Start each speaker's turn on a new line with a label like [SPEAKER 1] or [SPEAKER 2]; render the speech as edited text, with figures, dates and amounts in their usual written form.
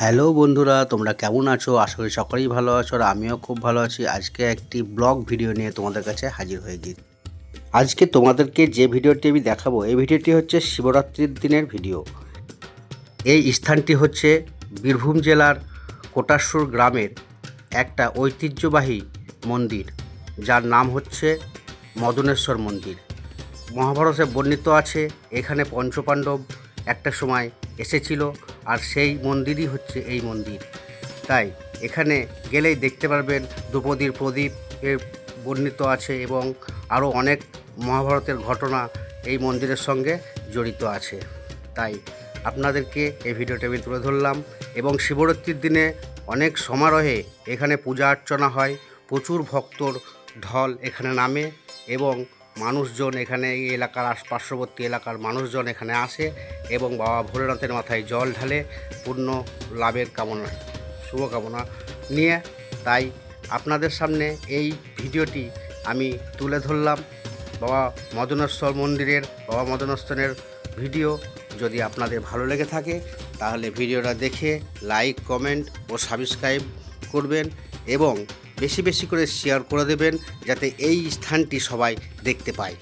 [SPEAKER 1] Hello বন্ধুরা, তোমরা কেমন আছো? আশা করি সকলেই ভালো আছো আর আমিও খুব ভালো আছি। আজকে একটি ব্লগ ভিডিও নিয়ে তোমাদের কাছে হাজির হয়ে গেছি। আজকে তোমাদেরকে যে ভিডিওটি আমি দেখাবো, এই ভিডিওটি হচ্ছে শিবরাত্রির দিনের ভিডিও। এই স্থানটি হচ্ছে বীরভূম জেলার কোটাসুর গ্রামের একটা ঐতিহ্যবাহী মন্দির, যার নাম হচ্ছে মদনেশ্বর মন্দির। মহাভারতে বর্ণিত আছে এখানে পঞ্চপাণ্ডব একটা সময় এসেছিল, আর সেই মন্দিরই হচ্ছে এই মন্দির। তাই এখানে গেলেই দেখতে পারবেন দ্রৌপদীর প্রদীপ এর বর্ণিত আছে এবং আরও অনেক মহাভারতের ঘটনা এই মন্দিরের সঙ্গে জড়িত আছে। তাই আপনাদেরকে এই ভিডিওটা আমি তুলে ধরলাম। এবং শিবরাত্রির দিনে অনেক সমারোহে এখানে পূজা অর্চনা হয়, প্রচুর ভক্তর ঢল এখানে নামে এবং মানুষজন এখানে এই এলাকার পার্শ্ববর্তী এলাকার মানুষজন এখানে আসে এবং বাবা ভোলেনাথের মাথায় জল ঢালে পূর্ণ লাভের কামনা, শুভকামনা নিয়ে। তাই আপনাদের সামনে এই ভিডিওটি আমি তুলে ধরলাম বাবা মদনেশ্বর মন্দিরের, বাবা মদনেশ্বরের ভিডিও। যদি আপনাদের ভালো লেগে থাকে তাহলে ভিডিওটা দেখে লাইক, কমেন্ট ও সাবস্ক্রাইব করবেন এবং বেশি বেশি করে শেয়ার করে দেবেন, যাতে এই স্থানটি সবাই দেখতে পায়।